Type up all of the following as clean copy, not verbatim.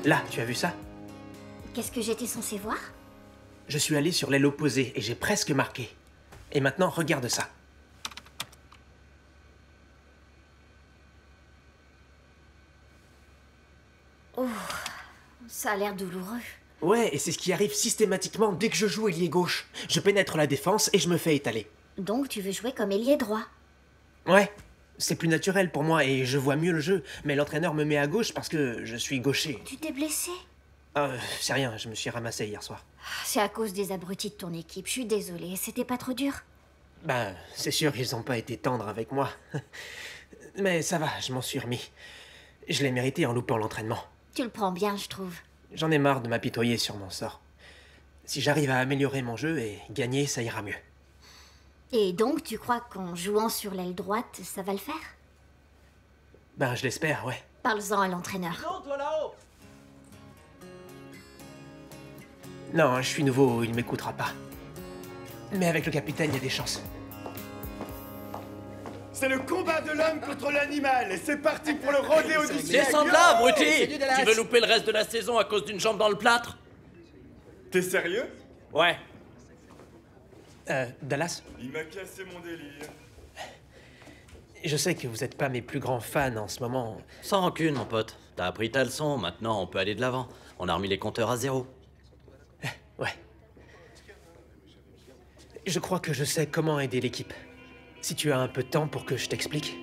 Là, tu as vu ça? Qu'est-ce que j'étais censé voir? Je suis allé sur l'aile opposée et j'ai presque marqué. Et maintenant, regarde ça. Oh, ça a l'air douloureux. Ouais, et c'est ce qui arrive systématiquement dès que je joue ailier gauche. Je pénètre la défense et je me fais étaler. Donc tu veux jouer comme ailier droit? Ouais, c'est plus naturel pour moi et je vois mieux le jeu. Mais l'entraîneur me met à gauche parce que je suis gaucher. Tu t'es blessé? C'est rien, je me suis ramassé hier soir. C'est à cause des abrutis de ton équipe, je suis désolée. C'était pas trop dur? Ben, c'est sûr, ils ont pas été tendres avec moi. Mais ça va, je m'en suis remis. Je l'ai mérité en loupant l'entraînement. Tu le prends bien, je trouve. J'en ai marre de m'apitoyer sur mon sort. Si j'arrive à améliorer mon jeu et gagner, ça ira mieux. Et donc, tu crois qu'en jouant sur l'aile droite, ça va le faire? Ben, je l'espère, ouais. Parle-en à l'entraîneur. Non, toi là-haut! Non, je suis nouveau, il m'écoutera pas. Mais avec le capitaine, il y a des chances. C'est le combat de l'homme contre l'animal et c'est parti pour le rodéo du siècle. Descends de là, abruti! Salut, Dallas. Tu veux louper le reste de la saison à cause d'une jambe dans le plâtre? T'es sérieux? Ouais. Dallas, Il m'a cassé mon délire. je sais que vous êtes pas mes plus grands fans en ce moment. Sans rancune, mon pote. T'as appris ta leçon, maintenant on peut aller de l'avant. On a remis les compteurs à zéro. Ouais. Je crois que je sais comment aider l'équipe. Si tu as un peu de temps pour que je t'explique.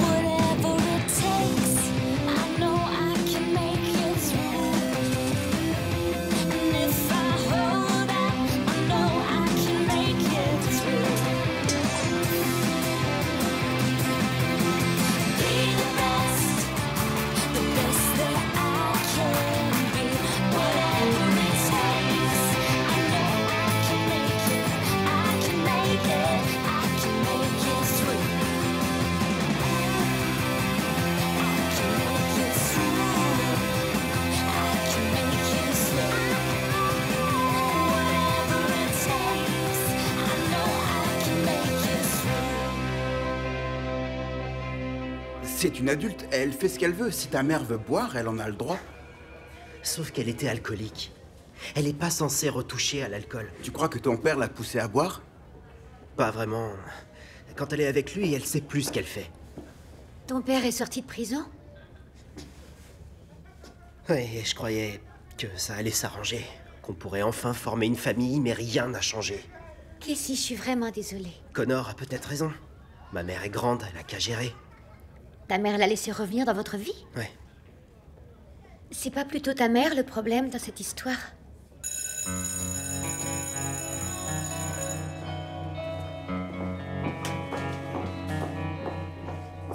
Whatever it takes, I know I can make it through. And if I hold out, I know I can make it through. Be the best that I can be. Whatever it takes, I know I can make it. I can make it. I can make it through. C'est une adulte, elle fait ce qu'elle veut. Si ta mère veut boire, elle en a le droit. Sauf qu'elle était alcoolique. Elle n'est pas censée retoucher à l'alcool. Tu crois que ton père l'a poussée à boire? Pas vraiment. Quand elle est avec lui, elle sait plus ce qu'elle fait. Ton père est sorti de prison? Oui, et je croyais que ça allait s'arranger. Qu'on pourrait enfin former une famille, mais rien n'a changé. Casey, je suis vraiment désolée. Connor a peut-être raison. Ma mère est grande, elle a qu'à gérer. Ta mère l'a laissé revenir dans votre vie? Ouais. C'est pas plutôt ta mère le problème dans cette histoire?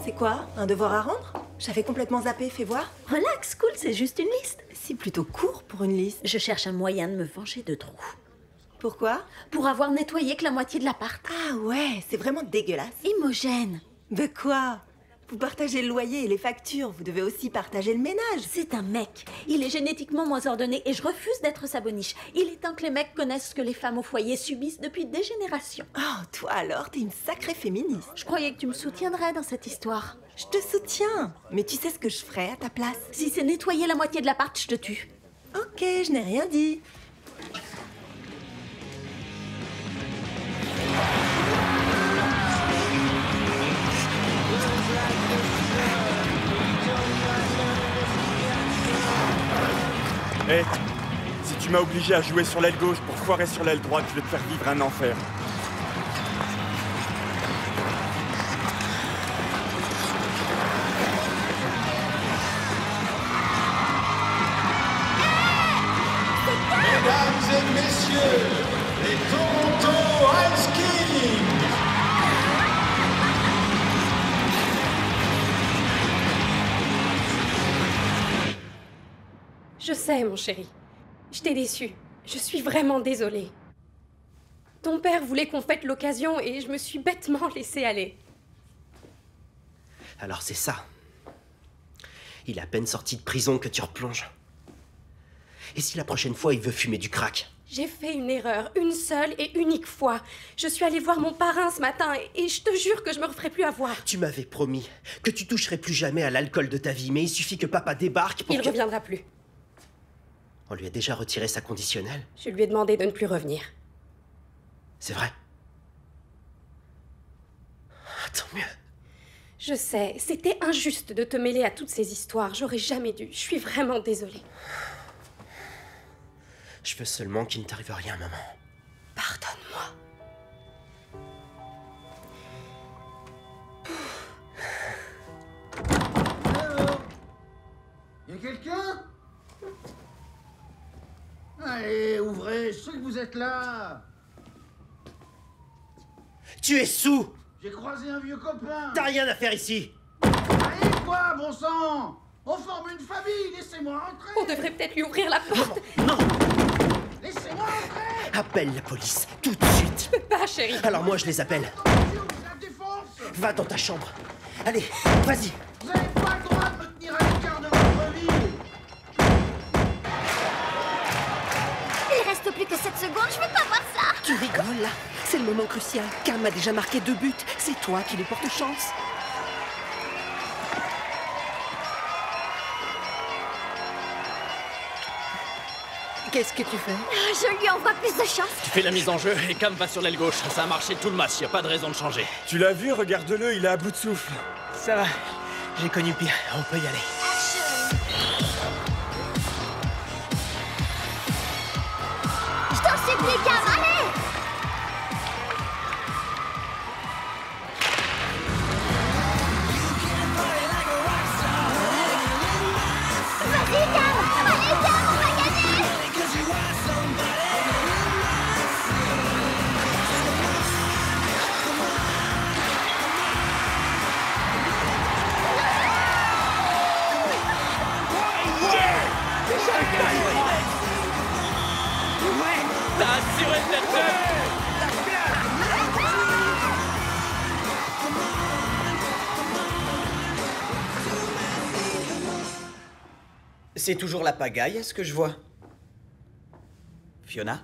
C'est quoi? Un devoir à rendre? J'avais complètement zappé, fais voir. Relax, cool, c'est juste une liste. C'est plutôt court pour une liste. Je cherche un moyen de me venger de Drew. Pourquoi? Pour avoir nettoyé que la moitié de l'appart. Ah ouais, c'est vraiment dégueulasse. Imogène. De quoi? Vous partagez le loyer et les factures, vous devez aussi partager le ménage. C'est un mec. Il est génétiquement moins ordonné et je refuse d'être sa boniche. Il est temps que les mecs connaissent ce que les femmes au foyer subissent depuis des générations. Oh, toi alors, t'es une sacrée féministe. Je croyais que tu me soutiendrais dans cette histoire. Je te soutiens, mais tu sais ce que je ferais à ta place? Si c'est nettoyer la moitié de l'appart, je te tue. Ok, je n'ai rien dit. Hé, si tu m'as obligé à jouer sur l'aile gauche pour foirer sur l'aile droite, je vais te faire vivre un enfer. Mesdames et messieurs, les Toronto Ice Kings! Je sais, mon chéri. Je t'ai déçu. Je suis vraiment désolée. Ton père voulait qu'on fête l'occasion et je me suis bêtement laissée aller. Alors c'est ça. Il est à peine sorti de prison que tu replonges. Et si la prochaine fois il veut fumer du crack? J'ai fait une erreur, une seule et unique fois. Je suis allée voir mon parrain ce matin et je te jure que je me referai plus avoir. Tu m'avais promis que tu toucherais plus jamais à l'alcool de ta vie, mais il suffit que papa débarque pour Il que... reviendra plus. On lui a déjà retiré sa conditionnelle. Je lui ai demandé de ne plus revenir. C'est vrai. Tant mieux. Je sais, c'était injuste de te mêler à toutes ces histoires. J'aurais jamais dû. Je suis vraiment désolée. Je veux seulement qu'il ne t'arrive rien, maman. Pardonne-moi. Alors, y a quelqu'un? Allez, ouvrez, je sais que vous êtes là. Tu es sous! J'ai croisé un vieux copain. T'as rien à faire ici! Allez, quoi, bon sang? On forme une famille, laissez-moi entrer. On devrait peut-être lui ouvrir la porte. Non! Laissez-moi entrer. Appelle la police, tout de suite! Je peux pas, chérie. Alors moi, je les appelle. Attention, je la défonce. Va dans ta chambre. Allez, vas-y! Vous n'avez pas le droit de me tenir à l'écart de votre vie. Il reste plus que 7 secondes, je veux pas voir ça. Tu rigoles là? C'est le moment crucial. Cam a déjà marqué 2 buts. C'est toi qui lui porte chance. Qu'est-ce que tu fais? Je lui envoie plus de chance. Tu fais la mise en jeu et Cam va sur l'aile gauche. Ça a marché tout le match, y a pas de raison de changer. Tu l'as vu, regarde-le, il est à bout de souffle. Ça va, j'ai connu pire, on peut y aller. Je t'en supplie, Cam, allez. Vas-y, Cam. Allez, Cam, on va gagner. T'as assuré cette tête. C'est toujours la pagaille, est-ce que je vois? Fiona?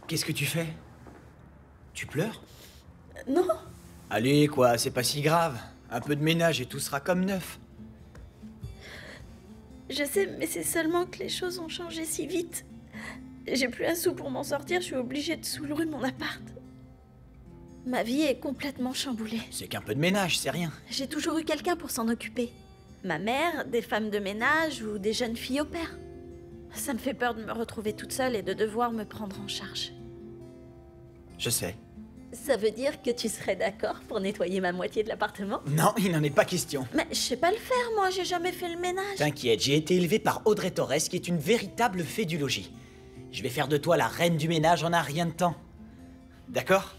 Qu'est-ce que tu fais? Tu pleures? Non, Allez, quoi, c'est pas si grave. Un peu de ménage et tout sera comme neuf. je sais, mais c'est seulement que les choses ont changé si vite. J'ai plus un sou pour m'en sortir, je suis obligée de sous-louer mon appart. Ma vie est complètement chamboulée. C'est qu'un peu de ménage, c'est rien. J'ai toujours eu quelqu'un pour s'en occuper. Ma mère, des femmes de ménage ou des jeunes filles au père. Ça me fait peur de me retrouver toute seule et de devoir me prendre en charge. Je sais. Ça veut dire que tu serais d'accord pour nettoyer ma moitié de l'appartement? Non, il n'en est pas question. Mais je sais pas le faire, moi, j'ai jamais fait le ménage. T'inquiète, j'ai été élevé par Audrey Torres, qui est une véritable fée du logis. Je vais faire de toi la reine du ménage en un rien de temps. D'accord?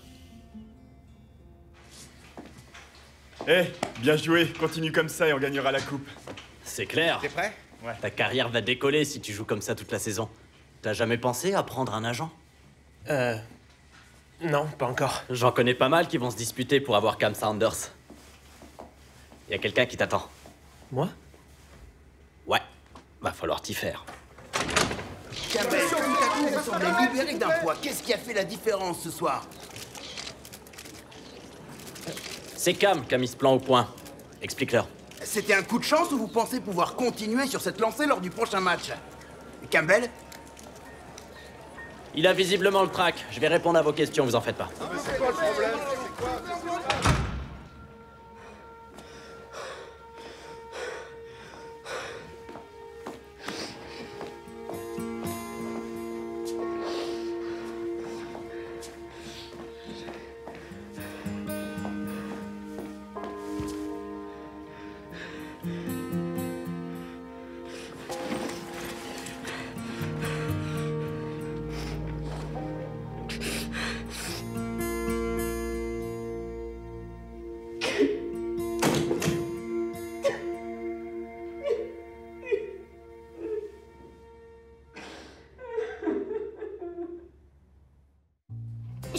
Eh, bien joué, continue comme ça et on gagnera la coupe. C'est clair. T'es prêt? Ouais. Ta carrière va décoller si tu joues comme ça toute la saison. T'as jamais pensé à prendre un agent? Non, pas encore. J'en connais pas mal qui vont se disputer pour avoir Cam Saunders. Y a quelqu'un qui t'attend. Moi? Ouais, va falloir t'y faire. Campbell, tout à coup, vous semblez libéré d'un poids. Qu'est-ce qui a fait la différence ce soir? C'est Cam qui a mis ce plan au point. Explique-leur. C'était un coup de chance ou vous pensez pouvoir continuer sur cette lancée lors du prochain match? Campbell? Il a visiblement le trac. Je vais répondre à vos questions, vous en faites pas.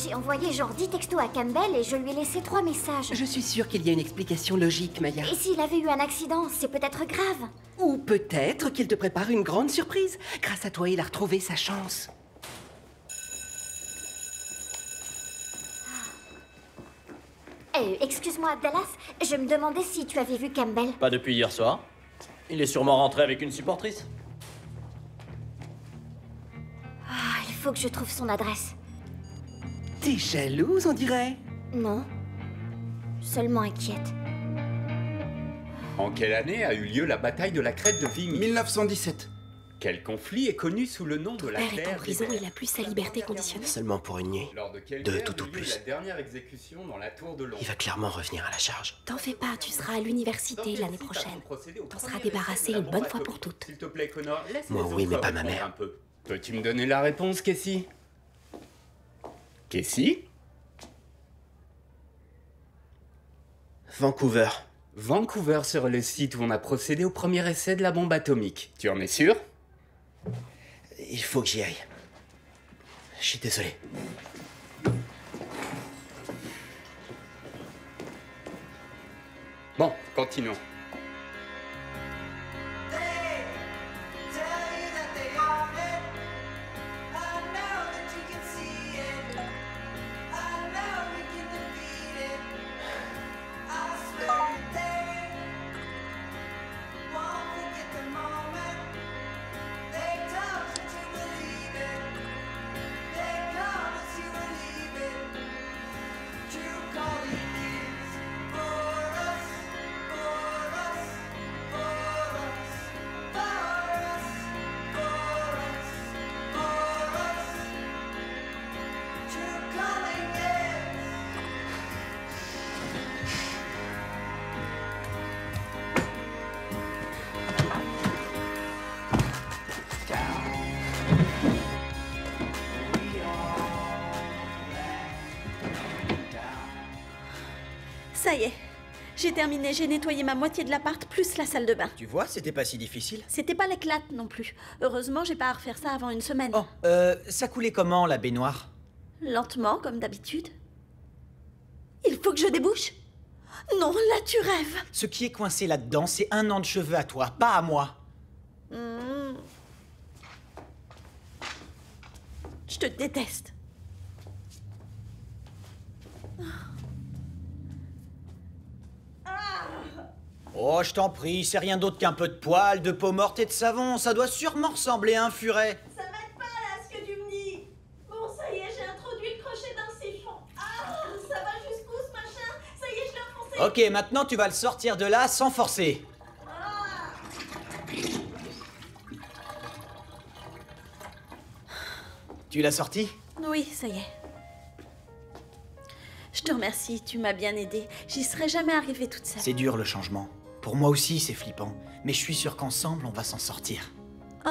J'ai envoyé genre 10 textos à Campbell et je lui ai laissé 3 messages. Je suis sûre qu'il y a une explication logique, Maya. Et s'il avait eu un accident, c'est peut-être grave. Ou peut-être qu'il te prépare une grande surprise. Grâce à toi, il a retrouvé sa chance. Excuse-moi, Dallas, je me demandais si tu avais vu Campbell. Pas depuis hier soir. Il est sûrement rentré avec une supportrice. Ah, il faut que je trouve son adresse. T'es jalouse, on dirait. Non. Seulement inquiète. En quelle année a eu lieu la bataille de la crête de Vimy? 1917. Quel conflit est connu sous le nom de la Père est guerre en prison, des il a plus sa liberté conditionnelle. Seulement pour une nuit. Lors de quelle 2 guerre tout au eut lieu plus. La dernière exécution dans la tour de Londres. Il va clairement revenir à la charge. T'en fais pas, tu seras à l'université l'année prochaine. T'en seras débarrassé une bonne fois pour toutes. S'il te plaît, Connor, laisse Moi, les oui, autres mais pas ma répondre mère. un peu. Peux-tu me donner la réponse, Casey? Casey? Vancouver. Vancouver serait le site où on a procédé au premier essai de la bombe atomique. Tu en es sûr? Il faut que j'y aille. Je suis désolé. Bon, continuons. Ça y est, j'ai terminé, j'ai nettoyé ma moitié de l'appart plus la salle de bain. Tu vois, c'était pas si difficile. C'était pas l'éclate non plus. Heureusement, j'ai pas à refaire ça avant une semaine. Oh, ça coulait comment, la baignoire? Lentement, comme d'habitude. Il faut que je débouche. Non, là tu rêves. Ce qui est coincé là-dedans, c'est 1 an de cheveux à toi, pas à moi. Je te déteste. Oh, je t'en prie, c'est rien d'autre qu'un peu de poils, de peau morte et de savon. Ça doit sûrement ressembler à un furet. Ça m'aide pas là ce que tu me dis. Bon, ça y est, j'ai introduit le crochet dans le siphon. Ah, ça va jusqu'où ce machin? Ça y est, je l'ai enfoncé. Ok, maintenant tu vas le sortir de là sans forcer. Tu l'as sorti? Oui, ça y est. Je te remercie, tu m'as bien aidée. J'y serais jamais arrivée toute seule. C'est dur le changement. Pour moi aussi, c'est flippant. Mais je suis sûr qu'ensemble, on va s'en sortir. Oh,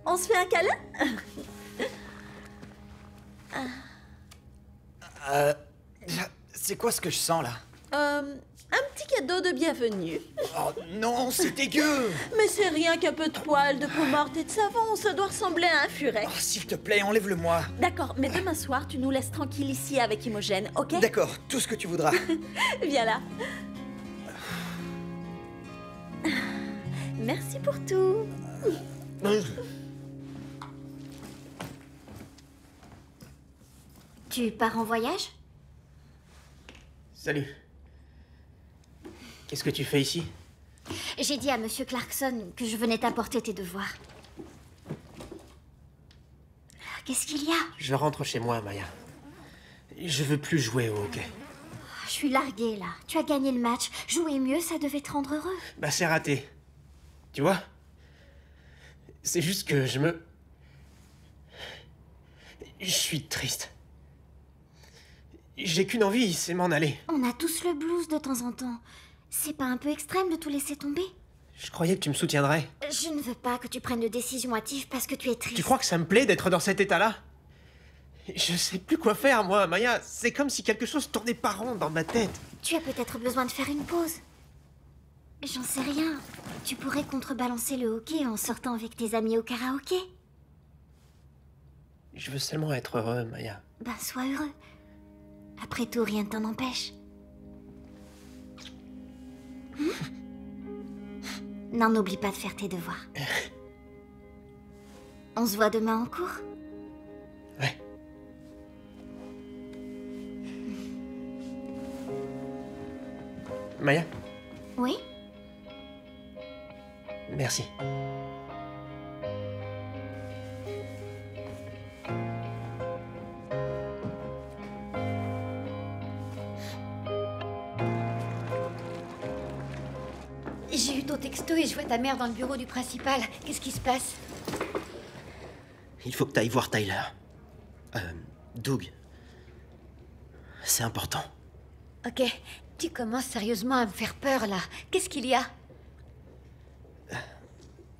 on se fait un câlin? C'est quoi ce que je sens là? Un petit cadeau de bienvenue. Oh non, c'est dégueu! Mais c'est rien qu'un peu de poils, de peau morte et de savon. Ça doit ressembler à un furet. Oh, s'il te plaît, enlève-le-moi. D'accord, mais demain soir, tu nous laisses tranquille ici avec Imogen, ok? D'accord, tout ce que tu voudras. Viens là. Merci pour tout. Tu pars en voyage? Salut. Qu'est-ce que tu fais ici? J'ai dit à Monsieur Clarkson que je venais t'apporter tes devoirs. Qu'est-ce qu'il y a? Je rentre chez moi, Maya. Je veux plus jouer au hockey. Je suis larguée, là. Tu as gagné le match. Jouer mieux, ça devait te rendre heureux. Bah, c'est raté. Tu vois? C'est juste que je suis triste. J'ai qu'une envie, c'est m'en aller. On a tous le blues de temps en temps. C'est pas un peu extrême de tout laisser tomber? Je croyais que tu me soutiendrais. Je ne veux pas que tu prennes de décisions hâtives parce que tu es triste. Tu crois que ça me plaît d'être dans cet état-là? Je sais plus quoi faire, moi, Maya. C'est comme si quelque chose tournait pas rond dans ma tête. Tu as peut-être besoin de faire une pause. J'en sais rien. Tu pourrais contrebalancer le hockey en sortant avec tes amis au karaoké. Je veux seulement être heureux, Maya. Ben, sois heureux. Après tout, rien ne t'en empêche. Non, n'oublie pas de faire tes devoirs. On se voit demain en cours? Ouais. Maya, Oui? merci. J'ai eu ton texto et je vois ta mère dans le bureau du principal. Qu'est-ce qui se passe? Il faut que t'ailles voir Tyler. Doug. C'est important. Ok, tu commences sérieusement à me faire peur, là. Qu'est-ce qu'il y a?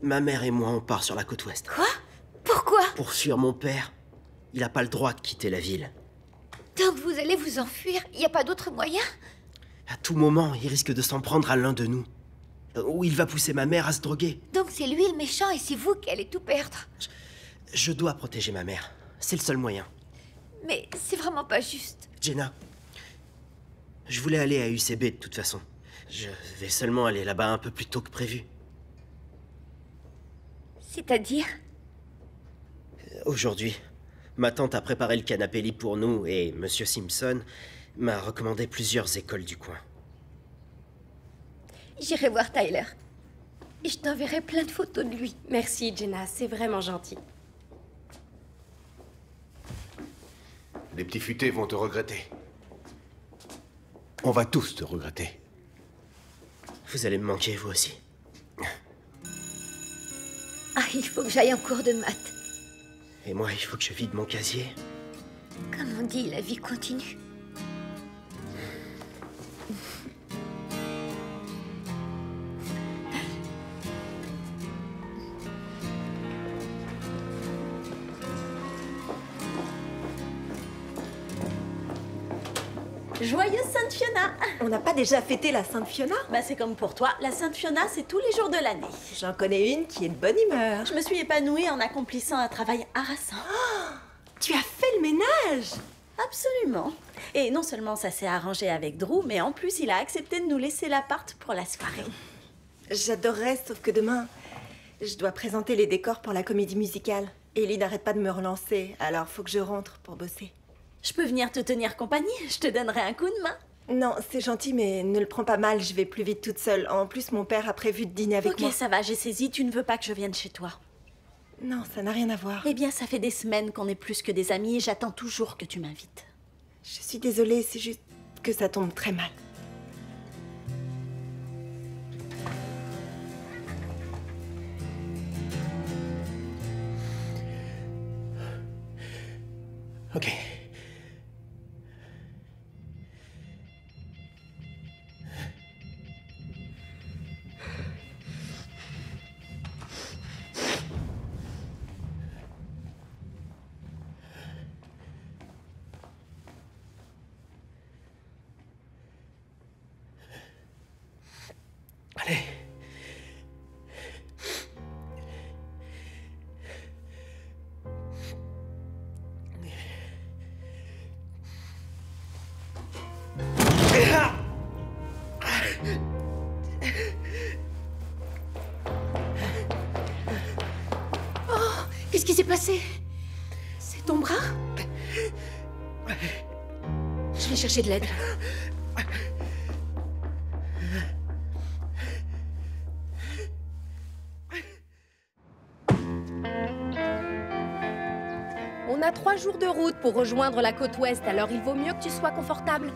Ma mère et moi, on part sur la côte ouest. Quoi? Pourquoi? Pour fuir mon père. Il a pas le droit de quitter la ville. Donc vous allez vous enfuir? Il n'y a pas d'autre moyen? À tout moment, il risque de s'en prendre à l'un de nous. Ou il va pousser ma mère à se droguer. Donc c'est lui le méchant et c'est vous qui allez tout perdre. Je dois protéger ma mère. C'est le seul moyen. Mais c'est vraiment pas juste. Jenna, je voulais aller à UCB de toute façon. Je vais seulement aller là-bas un peu plus tôt que prévu. C'est-à-dire? Aujourd'hui, ma tante a préparé le canapé lit pour nous et Monsieur Simpson m'a recommandé plusieurs écoles du coin. J'irai voir Tyler. Et je t'enverrai plein de photos de lui. Merci, Jenna, c'est vraiment gentil. Les petits futés vont te regretter. On va tous te regretter. Vous allez me manquer, vous aussi. Ah, il faut que j'aille en cours de maths. Et moi, il faut que je vide mon casier. Comme on dit, la vie continue. Joyeuse Sainte Fiona! On n'a pas déjà fêté la Sainte Fiona? Bah c'est comme pour toi, la Sainte Fiona c'est tous les jours de l'année. J'en connais une qui est de bonne humeur. Je me suis épanouie en accomplissant un travail harassant. Tu as fait le ménage? Absolument. Et non seulement ça s'est arrangé avec Drew, mais en plus il a accepté de nous laisser l'appart pour la soirée. J'adorerais, sauf que demain, je dois présenter les décors pour la comédie musicale. Ellie n'arrête pas de me relancer, alors faut que je rentre pour bosser. Je peux venir te tenir compagnie, je te donnerai un coup de main. Non, c'est gentil, mais ne le prends pas mal, je vais plus vite toute seule. En plus, mon père a prévu de dîner avec moi. Ok, ça va, j'ai saisi, tu ne veux pas que je vienne chez toi. Non, ça n'a rien à voir. Eh bien, ça fait des semaines qu'on est plus que des amis et j'attends toujours que tu m'invites. Je suis désolée, c'est juste que ça tombe très mal. Ok. Allez. Qu'est-ce qui s'est passé? C'est ton bras? Je vais chercher de l'aide. On a 3 jours de route pour rejoindre la côte ouest, alors il vaut mieux que tu sois confortable.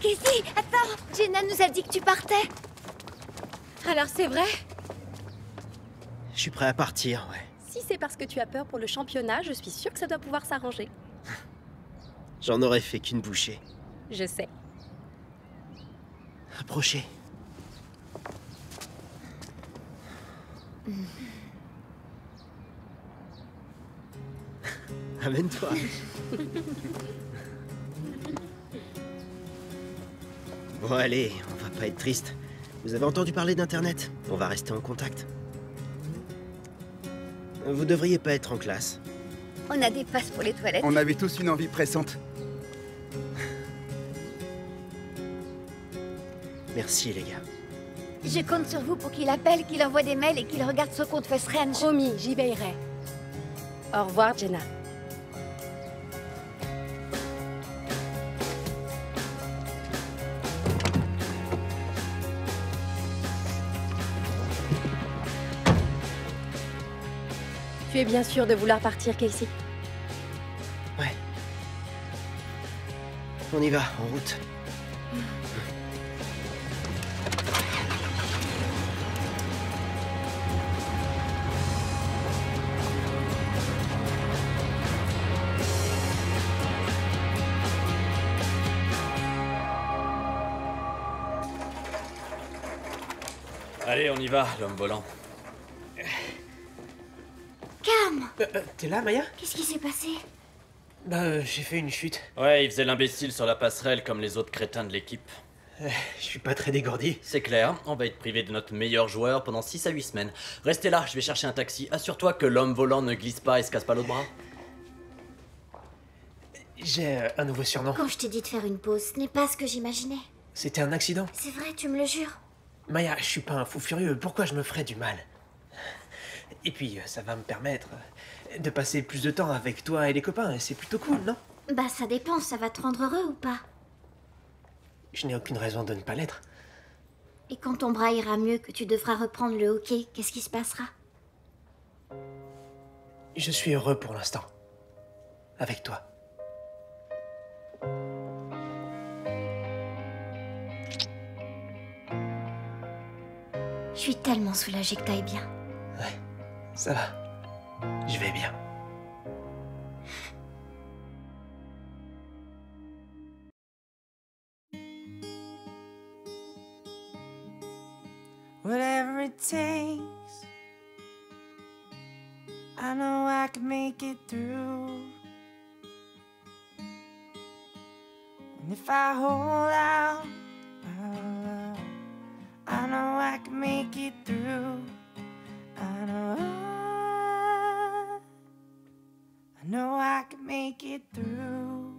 Casey, attends! Jenna nous a dit que tu partais. Alors c'est vrai? Je suis prêt à partir, ouais. Si c'est parce que tu as peur pour le championnat, je suis sûre que ça doit pouvoir s'arranger. J'en aurais fait qu'une bouchée. Je sais. Approchez. Amène-toi. Bon, allez, on va pas être triste. Vous avez entendu parler d'Internet? On va rester en contact. vous devriez pas être en classe. On a des passes pour les toilettes. On avait tous une envie pressante. Merci, les gars. Je compte sur vous pour qu'il appelle, qu'il envoie des mails et qu'il regarde son compte Fessren. Promis, j'y veillerai. Au revoir, Jenna. Tu es bien sûre de vouloir partir, Casey? Ouais. On y va, en route. Allez, on y va, l'homme volant. Cam! T'es là, Maya? Qu'est-ce qui s'est passé? J'ai fait une chute. Ouais, il faisait l'imbécile sur la passerelle comme les autres crétins de l'équipe. Je suis pas très dégourdi. C'est clair, on va être privé de notre meilleur joueur pendant 6 à 8 semaines. Restez là, je vais chercher un taxi. Assure-toi que l'homme volant ne glisse pas et se casse pas l'autre bras. J'ai un nouveau surnom. Quand je t'ai dit de faire une pause, ce n'est pas ce que j'imaginais. C'était un accident. C'est vrai, tu me le jures. Maya, je suis pas un fou furieux. Pourquoi je me ferais du mal? Et puis, ça va me permettre de passer plus de temps avec toi et les copains. C'est plutôt cool, non? Bah ça dépend, ça va te rendre heureux ou pas? Je n'ai aucune raison de ne pas l'être. Et quand ton bras ira mieux, que tu devras reprendre le hockey, qu'est-ce qui se passera? Je suis heureux pour l'instant. Avec toi. Je suis tellement soulagée que t'ailles bien. Ouais, ça va. Je vais bien. Whatever it takes, I know I can make it through. And if I hold out, I know I can make it through. I know I can make it through.